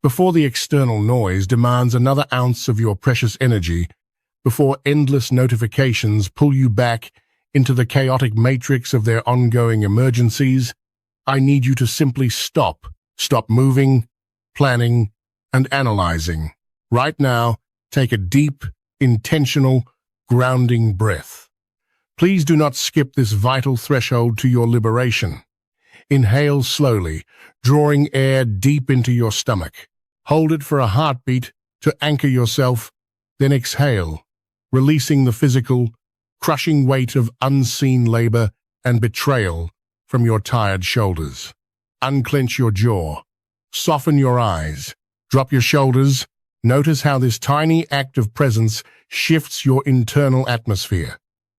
Before the external noise demands another ounce of your precious energy, before endless notifications pull you back into the chaotic matrix of their ongoing emergencies, I need you to simply stop. Stop moving, planning, and analyzing. Right now, take a deep, intentional, grounding breath. Please do not skip this vital threshold to your liberation. Inhale slowly, drawing air deep into your stomach. Hold it for a heartbeat to anchor yourself, then exhale, releasing the physical, crushing weight of unseen labor and betrayal from your tired shoulders. Unclench your jaw, soften your eyes, drop your shoulders. Notice how this tiny act of presence shifts your internal atmosphere.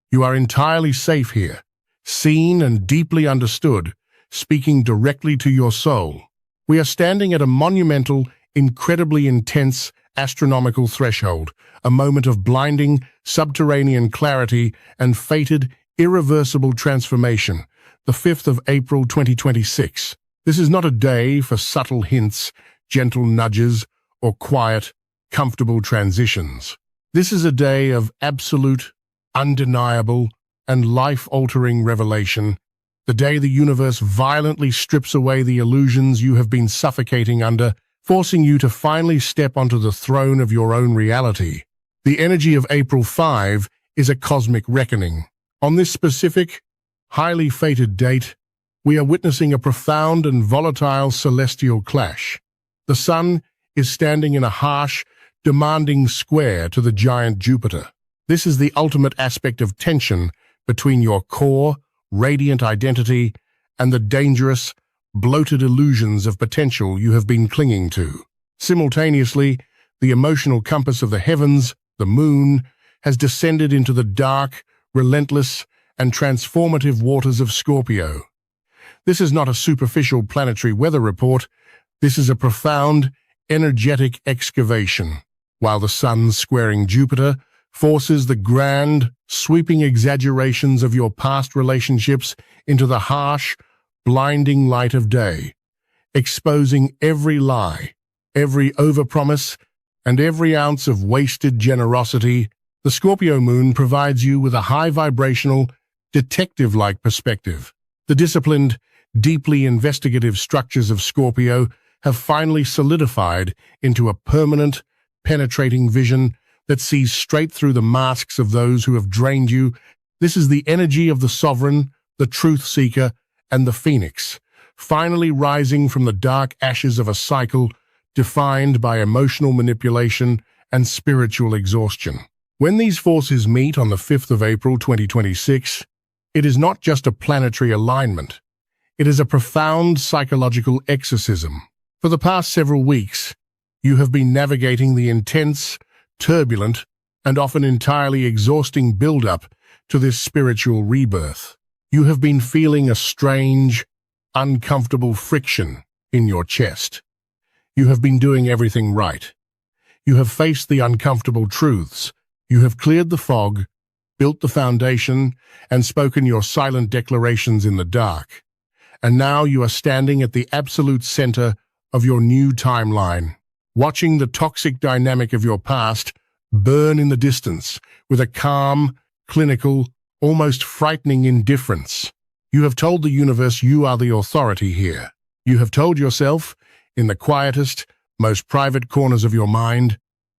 You are entirely safe here, seen and deeply understood, speaking directly to your soul. We are standing at a monumental, incredibly intense, astronomical threshold, a moment of blinding, subterranean clarity and fated, irreversible transformation, the 5th of April 2026. This is not a day for subtle hints, gentle nudges, or quiet, comfortable transitions. This is a day of absolute, undeniable, and life-altering revelation, the day the universe violently strips away the illusions you have been suffocating under, forcing you to finally step onto the throne of your own reality. The energy of April 5 is a cosmic reckoning. On this specific, highly fated date, we are witnessing a profound and volatile celestial clash. The Sun is standing in a harsh, demanding square to the giant Jupiter. This is the ultimate aspect of tension between your core, radiant identity and the dangerous, bloated illusions of potential you have been clinging to. Simultaneously, the emotional compass of the heavens, the moon, has descended into the dark, relentless, and transformative waters of Scorpio. This is not a superficial planetary weather report. This is a profound, energetic excavation. While the Sun squaring Jupiter forces the grand, sweeping exaggerations of your past relationships into the harsh, blinding light of day, exposing every lie, every overpromise, and every ounce of wasted generosity, the Scorpio moon provides you with a high-vibrational, detective-like perspective. The disciplined, deeply investigative structures of Scorpio have finally solidified into a permanent, penetrating vision that sees straight through the masks of those who have drained you. This is the energy of the sovereign, the truth seeker, and the phoenix, finally rising from the dark ashes of a cycle defined by emotional manipulation and spiritual exhaustion. When these forces meet on the 5th of April 2026, it is not just a planetary alignment. It is a profound psychological exorcism. For the past several weeks, you have been navigating the intense, turbulent, and often entirely exhausting build-up to this spiritual rebirth. You have been feeling a strange, uncomfortable friction in your chest. You have been doing everything right. You have faced the uncomfortable truths. You have cleared the fog, built the foundation, and spoken your silent declarations in the dark. And now you are standing at the absolute center of your new timeline, watching the toxic dynamic of your past burn in the distance with a calm, clinical, almost frightening indifference. You have told the universe you are the authority here. You have told yourself, in the quietest, most private corners of your mind,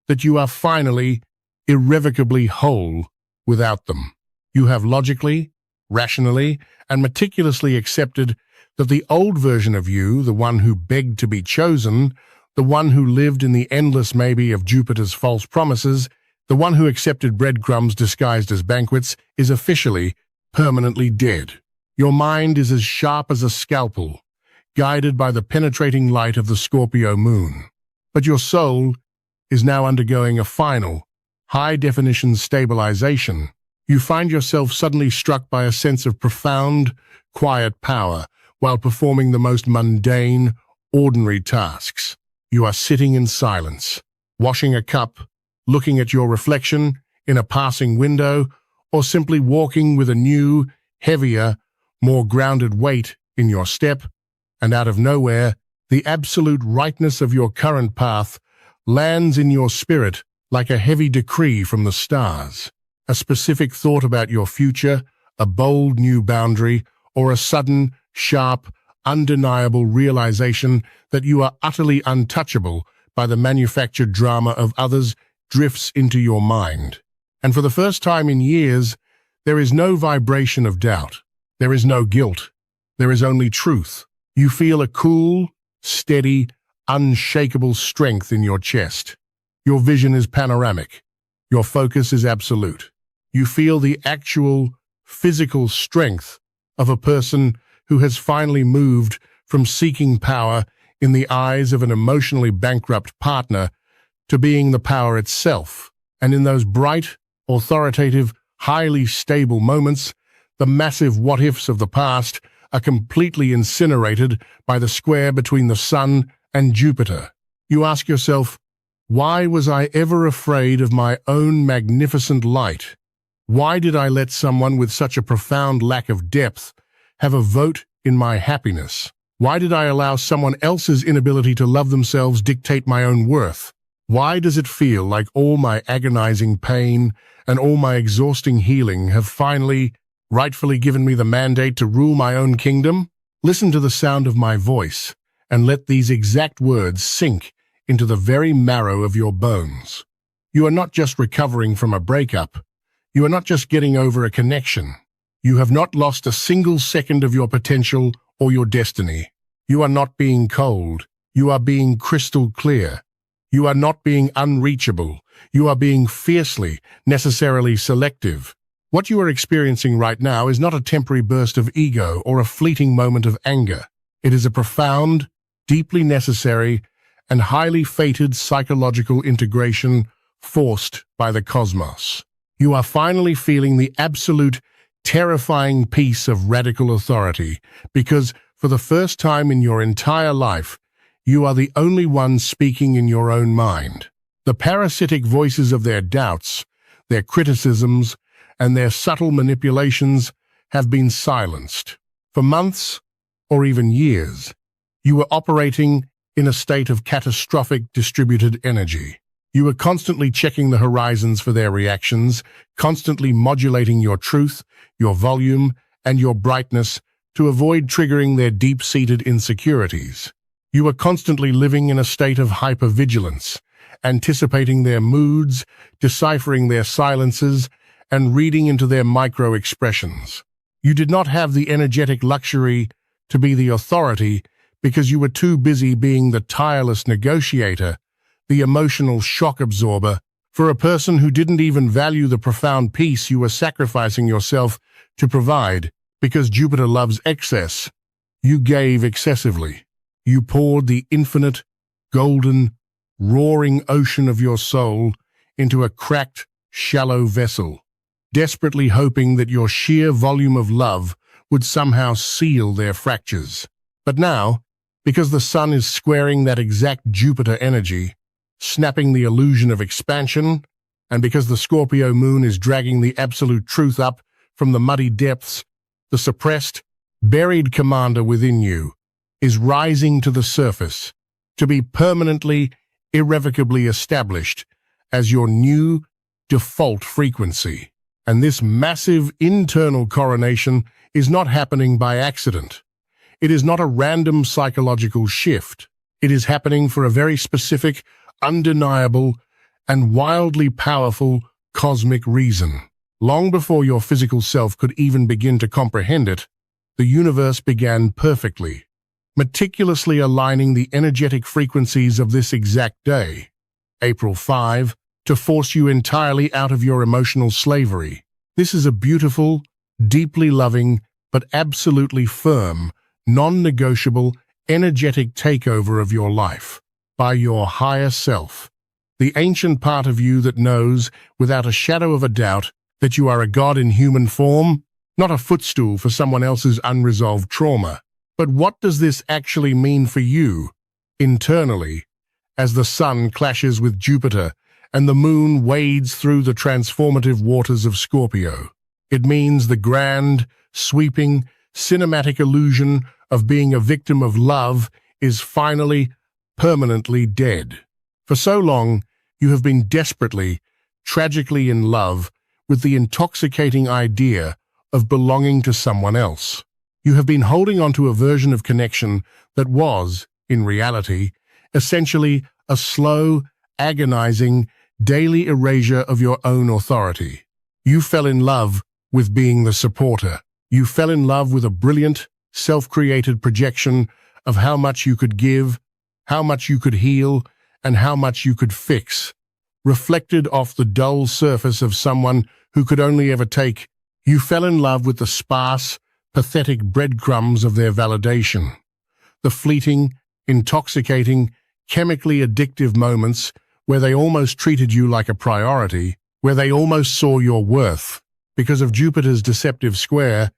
that you are finally, irrevocably whole without them. You have logically, rationally, and meticulously accepted that the old version of you, the one who begged to be chosen, the one who lived in the endless maybe of Jupiter's false promises, the one who accepted breadcrumbs disguised as banquets, is officially, permanently dead. Your mind is as sharp as a scalpel, guided by the penetrating light of the Scorpio moon. But your soul is now undergoing a final, high-definition stabilization. You find yourself suddenly struck by a sense of profound, quiet power while performing the most mundane, ordinary tasks. You are sitting in silence, washing a cup, looking at your reflection in a passing window, or simply walking with a new, heavier, more grounded weight in your step, and out of nowhere, The absolute rightness of your current path lands in your spirit like a heavy decree from the stars. A specific thought about your future, a bold new boundary, or a sudden, sharp, undeniable realization that you are utterly untouchable by the manufactured drama of others drifts into your mind. And for the first time in years, there is no vibration of doubt. There is no guilt. There is only truth. You feel a cool, steady, unshakable strength in your chest. Your vision is panoramic. Your focus is absolute. You feel the actual, physical strength of a person who has finally moved from seeking power in the eyes of an emotionally bankrupt partner to being the power itself. And in those bright, authoritative, highly stable moments, the massive what-ifs of the past are completely incinerated by the square between the Sun and Jupiter. You ask yourself, why was I ever afraid of my own magnificent light? Why did I let someone with such a profound lack of depth have a vote in my happiness? Why did I allow someone else's inability to love themselves dictate my own worth? Why does it feel like all my agonizing pain and all my exhausting healing have finally, rightfully given me the mandate to rule my own kingdom? Listen to the sound of my voice and let these exact words sink into the very marrow of your bones. You are not just recovering from a breakup. You are not just getting over a connection. You have not lost a single second of your potential or your destiny. You are not being cold. You are being crystal clear. You are not being unreachable. You are being fiercely, necessarily selective. What you are experiencing right now is not a temporary burst of ego or a fleeting moment of anger. It is a profound, deeply necessary, and highly fated psychological integration forced by the cosmos. You are finally feeling the absolute, terrifying peace of radical authority because, for the first time in your entire life, you are the only one speaking in your own mind. The parasitic voices of their doubts, their criticisms, and their subtle manipulations have been silenced. For months, or even years, you were operating in a state of catastrophic distributed energy. You were constantly checking the horizons for their reactions, constantly modulating your truth, your volume, and your brightness to avoid triggering their deep-seated insecurities. You were constantly living in a state of hypervigilance, anticipating their moods, deciphering their silences, and reading into their micro-expressions. You did not have the energetic luxury to be the authority because you were too busy being the tireless negotiator, the emotional shock absorber. For a person who didn't even value the profound peace you were sacrificing yourself to provide because Jupiter loves excess, you gave excessively. You poured the infinite, golden, roaring ocean of your soul into a cracked, shallow vessel, desperately hoping that your sheer volume of love would somehow seal their fractures. But now, because the Sun is squaring that exact Jupiter energy, snapping the illusion of expansion, and because the Scorpio moon is dragging the absolute truth up from the muddy depths, the suppressed, buried commander within you is rising to the surface to be permanently, irrevocably established as your new default frequency. And this massive internal coronation is not happening by accident. It is not a random psychological shift. It is happening for a very specific, undeniable, and wildly powerful cosmic reason. Long before your physical self could even begin to comprehend it, the universe began perfectly, meticulously aligning the energetic frequencies of this exact day, April 5, to force you entirely out of your emotional slavery. This is a beautiful, deeply loving, but absolutely firm, non-negotiable, energetic takeover of your life by your higher self, the ancient part of you that knows, without a shadow of a doubt, that you are a god in human form, not a footstool for someone else's unresolved trauma. But what does this actually mean for you, internally, as the Sun clashes with Jupiter and the Moon wades through the transformative waters of Scorpio? It means the grand, sweeping, cinematic illusion of being a victim of love is finally, permanently dead. For so long, you have been desperately, tragically in love with the intoxicating idea of belonging to someone else. You have been holding on to a version of connection that was, in reality, essentially a slow, agonizing, daily erasure of your own authority. You fell in love with being the supporter. You fell in love with a brilliant, self-created projection of how much you could give, how much you could heal, and how much you could fix, reflected off the dull surface of someone who could only ever take. You fell in love with the sparse, pathetic breadcrumbs of their validation, the fleeting, intoxicating, chemically addictive moments where they almost treated you like a priority, where they almost saw your worth. Because of Jupiter's deceptive square,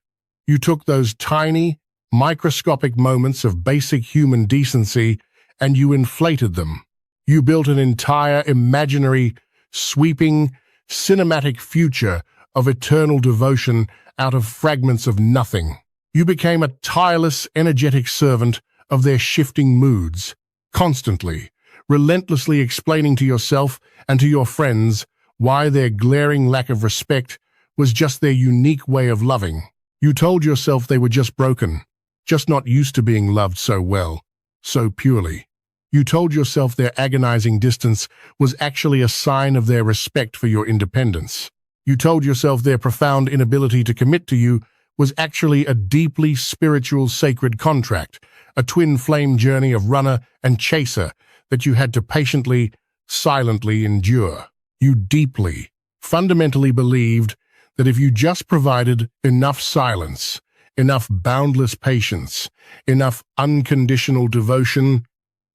you took those tiny, microscopic moments of basic human decency and you inflated them. You built an entire imaginary, sweeping, cinematic future of eternal devotion out of fragments of nothing. You became a tireless, energetic servant of their shifting moods, constantly, relentlessly explaining to yourself and to your friends why their glaring lack of respect was just their unique way of loving. You told yourself they were just broken, just not used to being loved so well, so purely. You told yourself their agonizing distance was actually a sign of their respect for your independence. You told yourself their profound inability to commit to you was actually a deeply spiritual sacred contract, a twin flame journey of runner and chaser that you had to patiently, silently endure. You deeply, fundamentally believed that if you just provided enough silence, enough boundless patience, enough unconditional devotion,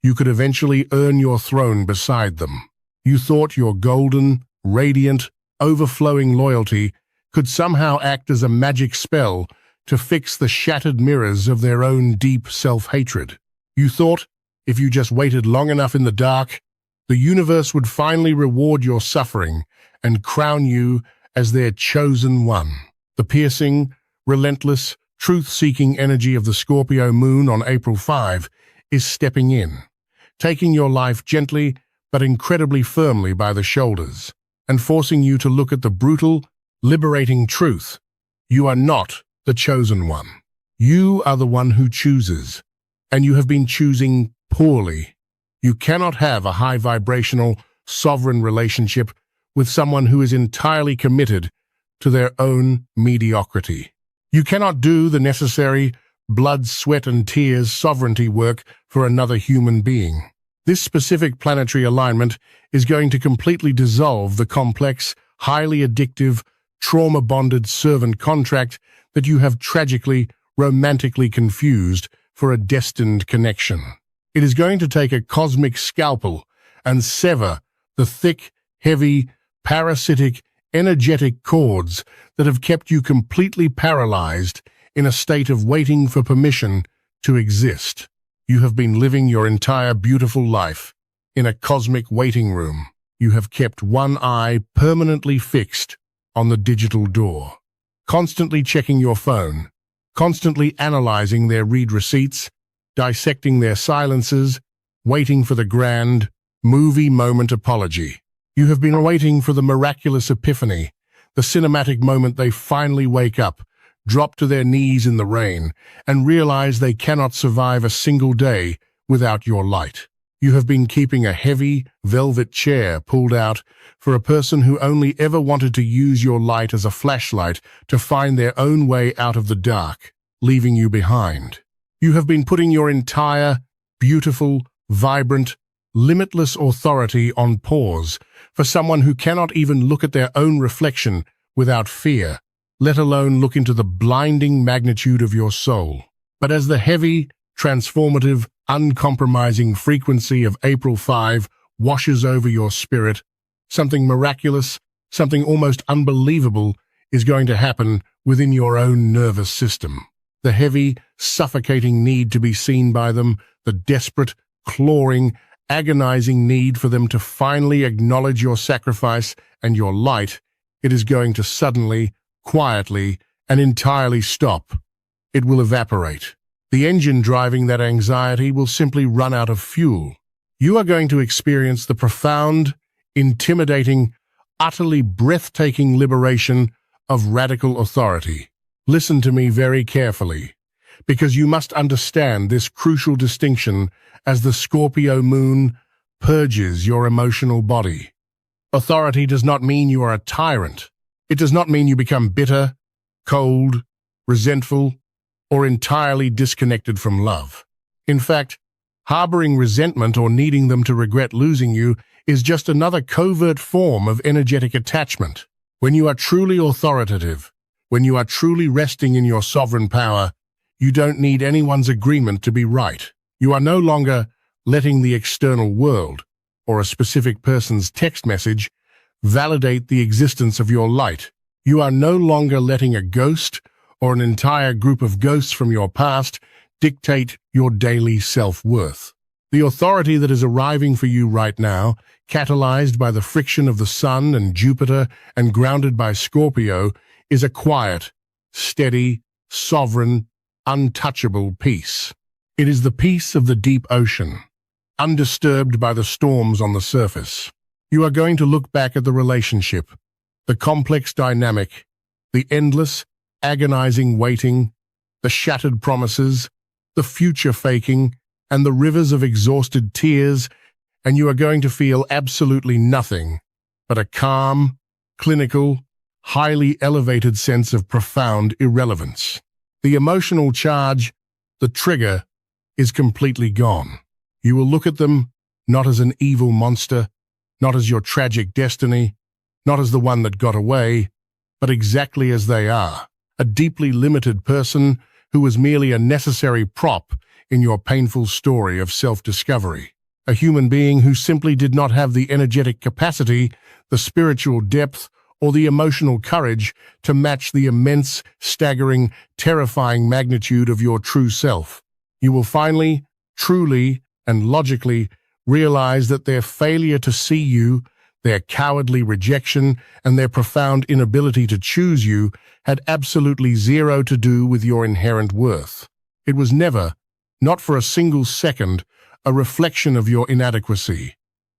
you could eventually earn your throne beside them. You thought your golden, radiant, overflowing loyalty could somehow act as a magic spell to fix the shattered mirrors of their own deep self-hatred. You thought, if you just waited long enough in the dark, the universe would finally reward your suffering and crown you as their chosen one. The piercing, relentless, truth-seeking energy of the Scorpio moon on April 5 is stepping in, taking your life gently but incredibly firmly by the shoulders, and forcing you to look at the brutal, liberating truth. You are not the chosen one. You are the one who chooses, and you have been choosing poorly. You cannot have a high-vibrational, sovereign relationship with someone who is entirely committed to their own mediocrity. You cannot do the necessary blood, sweat, and tears sovereignty work for another human being. This specific planetary alignment is going to completely dissolve the complex, highly addictive, trauma-bonded servant contract that you have tragically, romantically confused for a destined connection. It is going to take a cosmic scalpel and sever the thick, heavy, parasitic, energetic cords that have kept you completely paralyzed in a state of waiting for permission to exist. You have been living your entire beautiful life in a cosmic waiting room. You have kept one eye permanently fixed on the digital door, constantly checking your phone, constantly analyzing their read receipts, dissecting their silences, waiting for the grand, movie moment apology. You have been waiting for the miraculous epiphany, the cinematic moment they finally wake up, drop to their knees in the rain, and realize they cannot survive a single day without your light. You have been keeping a heavy, velvet chair pulled out for a person who only ever wanted to use your light as a flashlight to find their own way out of the dark, leaving you behind. You have been putting your entire, beautiful, vibrant, limitless authority on pause for someone who cannot even look at their own reflection without fear, let alone look into the blinding magnitude of your soul. But as the heavy, transformative, uncompromising frequency of April 5 washes over your spirit, something miraculous, something almost unbelievable is going to happen within your own nervous system. The heavy, suffocating need to be seen by them, the desperate, clawing, agonizing need for them to finally acknowledge your sacrifice and your light, it is going to suddenly, quietly, and entirely stop. It will evaporate. The engine driving that anxiety will simply run out of fuel. You are going to experience the profound, intimidating, utterly breathtaking liberation of radical authority. Listen to me very carefully, because you must understand this crucial distinction as the Scorpio moon purges your emotional body. Authority does not mean you are a tyrant. It does not mean you become bitter, cold, resentful, or entirely disconnected from love. In fact, harboring resentment or needing them to regret losing you is just another covert form of energetic attachment. When you are truly authoritative, when you are truly resting in your sovereign power, you don't need anyone's agreement to be right. You are no longer letting the external world or a specific person's text message validate the existence of your light. You are no longer letting a ghost or an entire group of ghosts from your past dictate your daily self-worth. The authority that is arriving for you right now, catalyzed by the friction of the Sun and Jupiter and grounded by Scorpio, is a quiet, steady, sovereign, untouchable peace. It is the peace of the deep ocean, undisturbed by the storms on the surface. You are going to look back at the relationship, the complex dynamic, the endless, agonizing waiting, the shattered promises, the future faking, and the rivers of exhausted tears, and you are going to feel absolutely nothing but a calm, clinical, highly elevated sense of profound irrelevance. The emotional charge, the trigger, is completely gone. You will look at them not as an evil monster, not as your tragic destiny, not as the one that got away, but exactly as they are, a deeply limited person who was merely a necessary prop in your painful story of self-discovery. A human being who simply did not have the energetic capacity, the spiritual depth, or the emotional courage to match the immense, staggering, terrifying magnitude of your true self. You will finally, truly, and logically realize that their failure to see you, their cowardly rejection, and their profound inability to choose you had absolutely zero to do with your inherent worth. It was never, not for a single second, a reflection of your inadequacy.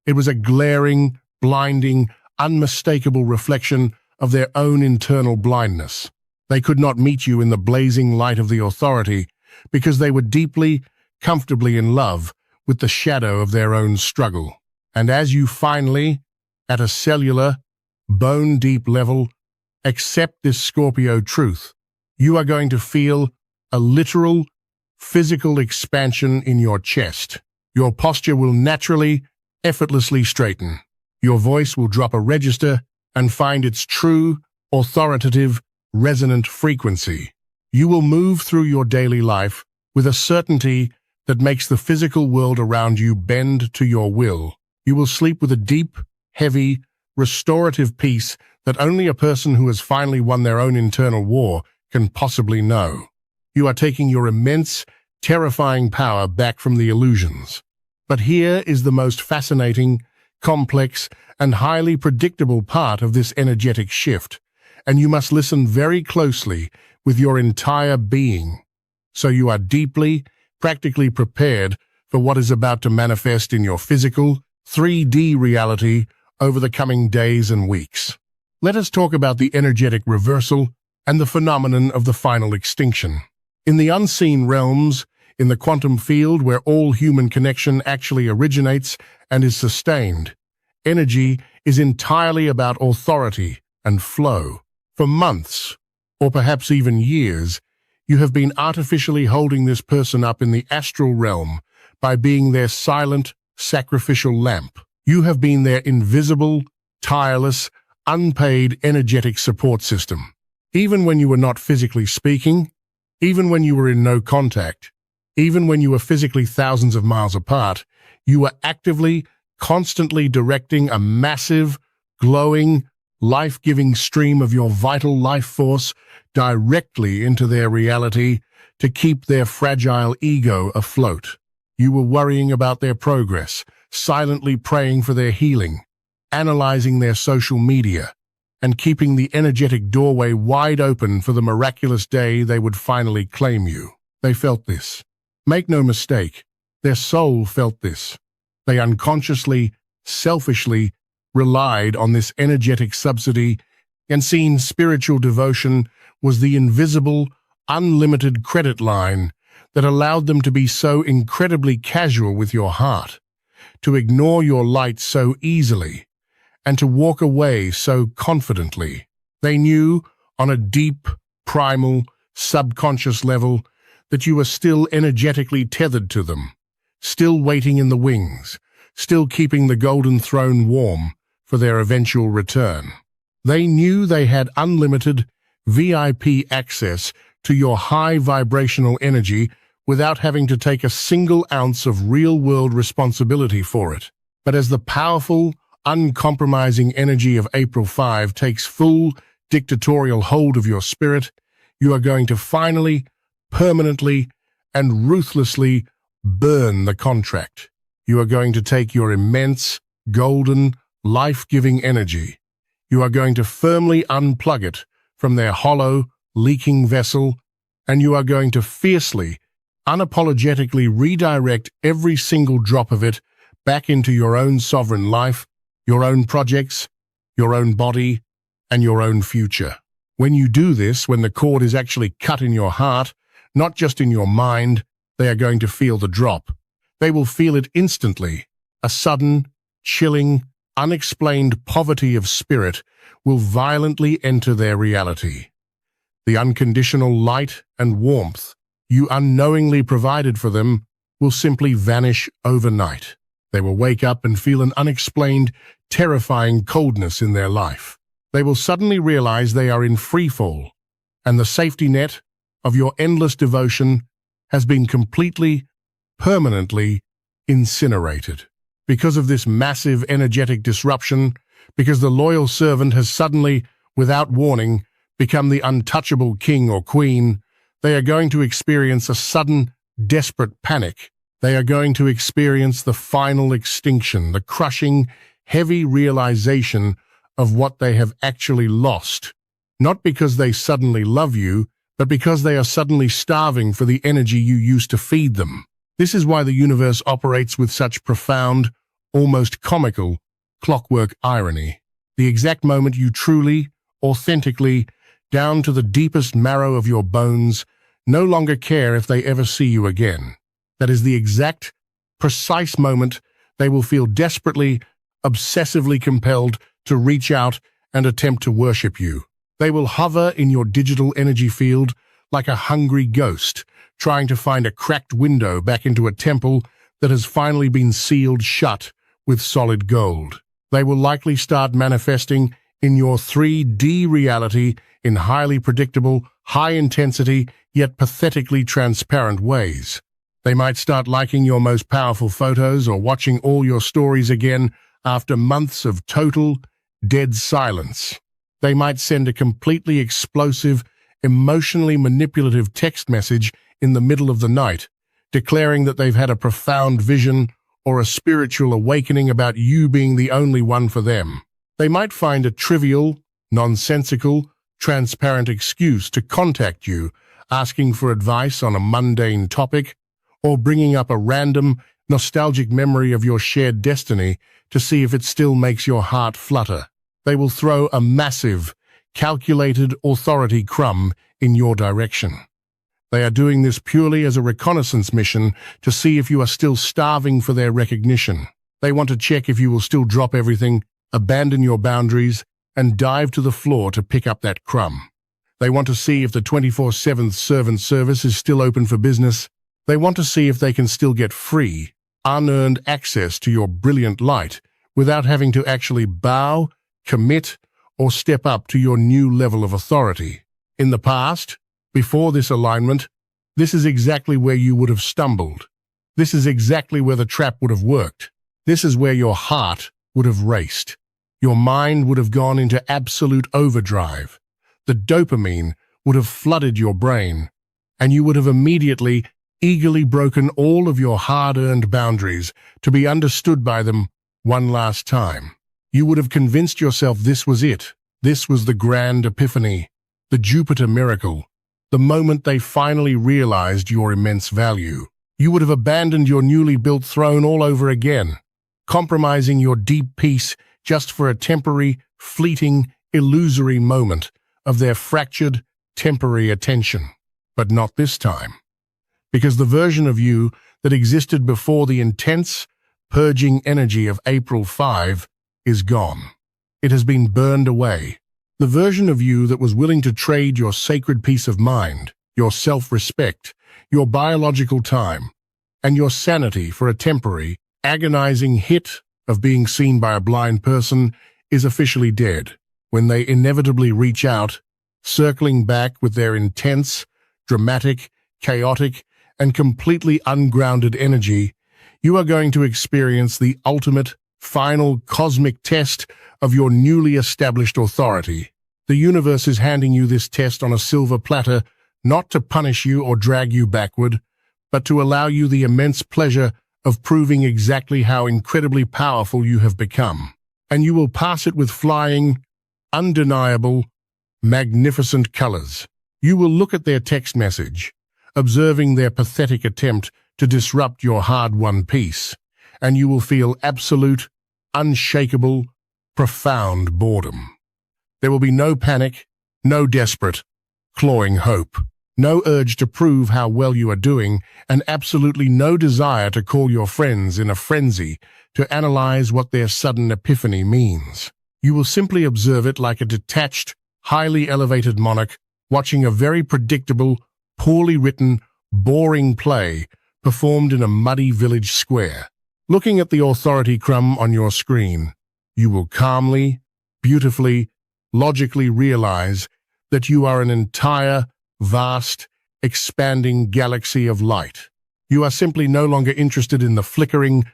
It was a glaring, blinding, unmistakable reflection of their own internal blindness. They could not meet you in the blazing light of the authority because they were deeply, comfortably in love with the shadow of their own struggle. And as you finally, at a cellular, bone-deep level, accept this Scorpio truth, you are going to feel a literal, physical expansion in your chest. Your posture will naturally, effortlessly straighten. Your voice will drop a register and find its true, authoritative, resonant frequency. You will move through your daily life with a certainty that makes the physical world around you bend to your will. You will sleep with a deep, heavy, restorative peace that only a person who has finally won their own internal war can possibly know. You are taking your immense, terrifying power back from the illusions. But here is the most fascinating, complex, and highly predictable part of this energetic shift, and you must listen very closely with your entire being, so you are deeply, practically prepared for what is about to manifest in your physical, 3D reality over the coming days and weeks. Let us talk about the energetic reversal and the phenomenon of the final extinction. In the unseen realms, in the quantum field where all human connection actually originates and is sustained, energy is entirely about authority and flow. For months, or perhaps even years, you have been artificially holding this person up in the astral realm by being their silent, sacrificial lamp. You have been their invisible, tireless, unpaid energetic support system. Even when you were not physically speaking, even when you were in no contact, even when you were physically thousands of miles apart, you were actively, constantly directing a massive, glowing, life-giving stream of your vital life force directly into their reality to keep their fragile ego afloat. You were worrying about their progress, silently praying for their healing, analyzing their social media, and keeping the energetic doorway wide open for the miraculous day they would finally claim you. They felt this. Make no mistake, their soul felt this. They unconsciously, selfishly relied on this energetic subsidy, and seen spiritual devotion was the invisible, unlimited credit line that allowed them to be so incredibly casual with your heart, to ignore your light so easily, and to walk away so confidently. They knew, on a deep, primal, subconscious level, that you were still energetically tethered to them, still waiting in the wings, still keeping the golden throne warm for their eventual return. They knew they had unlimited, VIP access to your high vibrational energy without having to take a single ounce of real-world responsibility for it. But as the powerful, uncompromising energy of April 5 takes full, dictatorial hold of your spirit, you are going to finally, permanently, and ruthlessly burn the contract. You are going to take your immense, golden, life-giving energy. You are going to firmly unplug it from their hollow, leaking vessel, and you are going to fiercely, unapologetically redirect every single drop of it back into your own sovereign life, your own projects, your own body, and your own future. When you do this, when the cord is actually cut in your heart, not just in your mind, they are going to feel the drop. They will feel it instantly. A sudden, chilling, unexplained poverty of spirit will violently enter their reality. The unconditional light and warmth you unknowingly provided for them will simply vanish overnight. They will wake up and feel an unexplained, terrifying coldness in their life. They will suddenly realize they are in freefall, and the safety net of your endless devotion has been completely, permanently incinerated. Because of this massive energetic disruption, because the loyal servant has suddenly, without warning, become the untouchable king or queen, they are going to experience a sudden, desperate panic. They are going to experience the final extinction, the crushing, heavy realization of what they have actually lost. Not because they suddenly love you, but because they are suddenly starving for the energy you used to feed them. This is why the universe operates with such profound, almost comical, clockwork irony. The exact moment you truly, authentically, down to the deepest marrow of your bones, no longer care if they ever see you again. That is the exact, precise moment they will feel desperately, obsessively compelled to reach out and attempt to worship you. They will hover in your digital energy field like a hungry ghost, trying to find a cracked window back into a temple that has finally been sealed shut with solid gold. They will likely start manifesting in your 3D reality in highly predictable, high-intensity, yet pathetically transparent ways. They might start liking your most powerful photos or watching all your stories again after months of total, dead silence. They might send a completely explosive, emotionally manipulative text message in the middle of the night, declaring that they've had a profound vision or a spiritual awakening about you being the only one for them. They might find a trivial, nonsensical, transparent excuse to contact you, asking for advice on a mundane topic, or bringing up a random, nostalgic memory of your shared destiny to see if it still makes your heart flutter. They will throw a massive, calculated authority crumb in your direction. They are doing this purely as a reconnaissance mission to see if you are still starving for their recognition. They want to check if you will still drop everything, abandon your boundaries, and dive to the floor to pick up that crumb. They want to see if the 24/7 servant service is still open for business. They want to see if they can still get free, unearned access to your brilliant light without having to actually bow, commit, or step up to your new level of authority. In the past, before this alignment, this is exactly where you would have stumbled. This is exactly where the trap would have worked. This is where your heart would have raced. Your mind would have gone into absolute overdrive. The dopamine would have flooded your brain, and you would have immediately, eagerly broken all of your hard-earned boundaries to be understood by them one last time. You would have convinced yourself this was it. This was the grand epiphany, the Jupiter miracle, the moment they finally realized your immense value. You would have abandoned your newly built throne all over again, compromising your deep peace just for a temporary, fleeting, illusory moment of their fractured, temporary attention. But not this time, because the version of you that existed before the intense, purging energy of April 5 is gone. It has been burned away. The version of you that was willing to trade your sacred peace of mind, your self-respect, your biological time, and your sanity for a temporary, agonizing hit of being seen by a blind person is officially dead. When they inevitably reach out, circling back with their intense, dramatic, chaotic, and completely ungrounded energy, you are going to experience the ultimate, final cosmic test of your newly established authority. The universe is handing you this test on a silver platter, not to punish you or drag you backward, but to allow you the immense pleasure of proving exactly how incredibly powerful you have become. And you will pass it with flying, undeniable, magnificent colors. You will look at their text message, observing their pathetic attempt to disrupt your hard-won peace, and you will feel absolute, unshakable, profound boredom. There will be no panic, no desperate, clawing hope, no urge to prove how well you are doing, and absolutely no desire to call your friends in a frenzy to analyze what their sudden epiphany means. You will simply observe it like a detached, highly elevated monarch watching a very predictable, poorly written, boring play performed in a muddy village square. Looking at the authority crumb on your screen, you will calmly, beautifully, logically realize that you are an entire, vast, expanding galaxy of light. You are simply no longer interested in the flickering,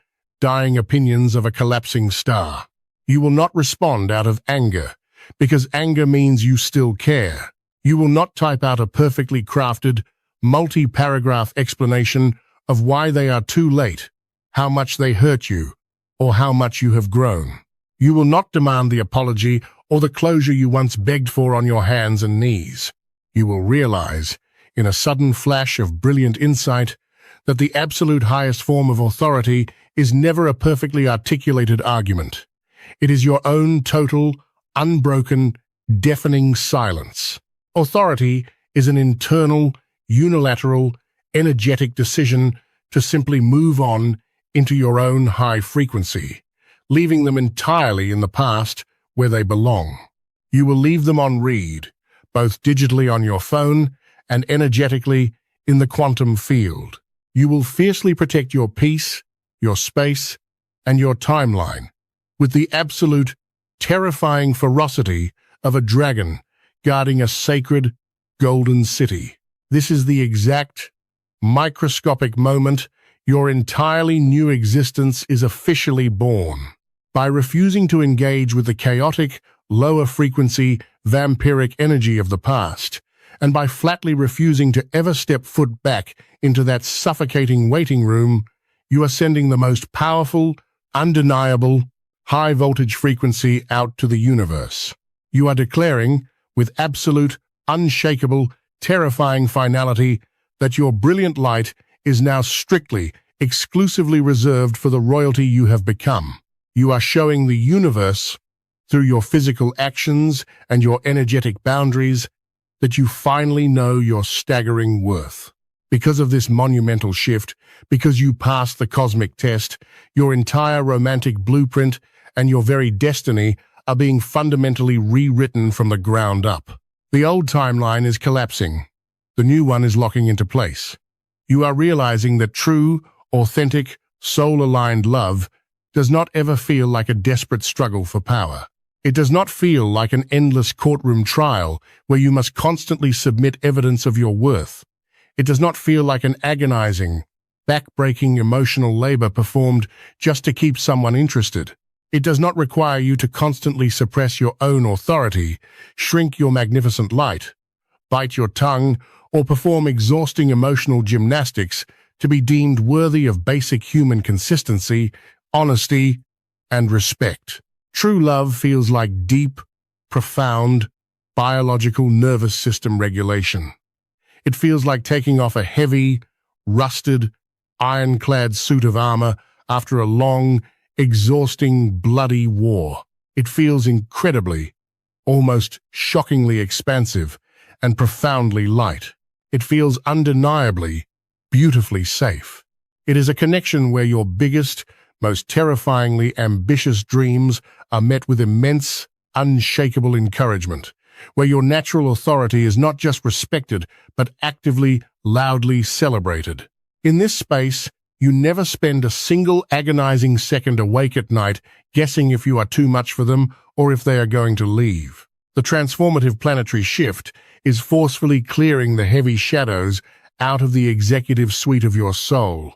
dying opinions of a collapsing star. You will not respond out of anger, because anger means you still care. You will not type out a perfectly crafted, multi-paragraph explanation of why they are too late, how much they hurt you, or how much you have grown. You will not demand the apology or the closure you once begged for on your hands and knees. You will realize, in a sudden flash of brilliant insight, that the absolute highest form of authority is never a perfectly articulated argument. It is your own total, unbroken, deafening silence. Authority is an internal, unilateral, energetic decision to simply move on into your own high frequency, leaving them entirely in the past where they belong. You will leave them on read, both digitally on your phone and energetically in the quantum field. You will fiercely protect your peace, your space, and your timeline with the absolute, terrifying ferocity of a dragon guarding a sacred, golden city. This is the exact, microscopic moment your entirely new existence is officially born. By refusing to engage with the chaotic, lower frequency, vampiric energy of the past, and by flatly refusing to ever step foot back into that suffocating waiting room, you are sending the most powerful, undeniable, high-voltage frequency out to the universe. You are declaring, with absolute, unshakable, terrifying finality, that your brilliant light is now strictly, exclusively reserved for the royalty you have become. You are showing the universe, through your physical actions and your energetic boundaries, that you finally know your staggering worth. Because of this monumental shift, because you passed the cosmic test, your entire romantic blueprint and your very destiny are being fundamentally rewritten from the ground up. The old timeline is collapsing. The new one is locking into place. You are realizing that true, authentic, soul-aligned love does not ever feel like a desperate struggle for power. It does not feel like an endless courtroom trial where you must constantly submit evidence of your worth. It does not feel like an agonizing, back-breaking emotional labor performed just to keep someone interested. It does not require you to constantly suppress your own authority, shrink your magnificent light, bite your tongue, or perform exhausting emotional gymnastics to be deemed worthy of basic human consistency, honesty, and respect. True love feels like deep, profound, biological nervous system regulation. It feels like taking off a heavy, rusted, ironclad suit of armor after a long, exhausting, bloody war. It feels incredibly, almost shockingly expansive and profoundly light. It feels undeniably, beautifully safe. It is a connection where your biggest, most terrifyingly ambitious dreams are met with immense, unshakable encouragement, where your natural authority is not just respected, but actively, loudly celebrated. In this space, you never spend a single agonizing second awake at night guessing if you are too much for them or if they are going to leave. The transformative planetary shift is forcefully clearing the heavy shadows out of the executive suite of your soul,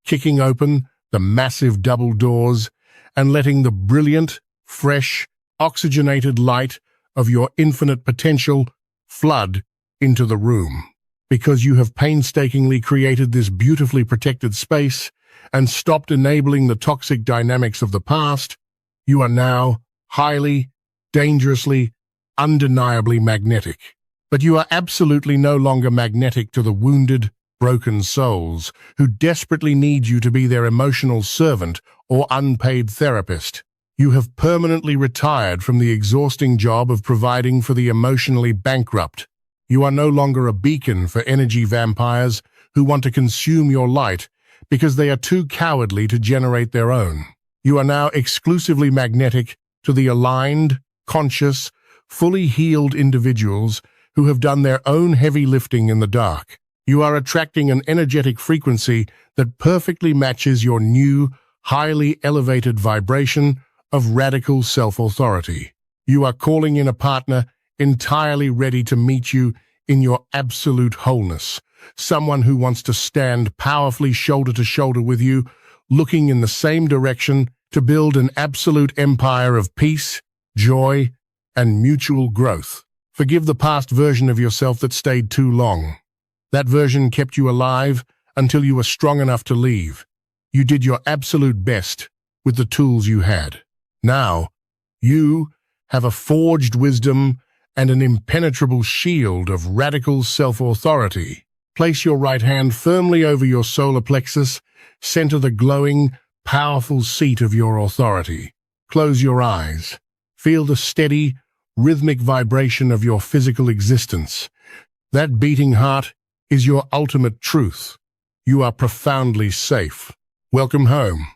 kicking open the massive double doors and letting the brilliant, fresh, oxygenated light of your infinite potential flood into the room. Because you have painstakingly created this beautifully protected space and stopped enabling the toxic dynamics of the past, you are now highly, dangerously, undeniably magnetic. But you are absolutely no longer magnetic to the wounded, broken souls who desperately need you to be their emotional servant or unpaid therapist. You have permanently retired from the exhausting job of providing for the emotionally bankrupt. You are no longer a beacon for energy vampires who want to consume your light because they are too cowardly to generate their own. You are now exclusively magnetic to the aligned, conscious, fully healed individuals who have done their own heavy lifting in the dark. You are attracting an energetic frequency that perfectly matches your new, highly elevated vibration of radical self-authority. You are calling in a partner entirely ready to meet you in your absolute wholeness, someone who wants to stand powerfully shoulder to shoulder with you, looking in the same direction to build an absolute empire of peace, joy, and mutual growth. Forgive the past version of yourself that stayed too long. That version kept you alive until you were strong enough to leave. You did your absolute best with the tools you had. Now, you have a forged wisdom and an impenetrable shield of radical self-authority. Place your right hand firmly over your solar plexus, center the glowing, powerful seat of your authority. Close your eyes. Feel the steady, rhythmic vibration of your physical existence. That beating heart is your ultimate truth. You are profoundly safe. Welcome home.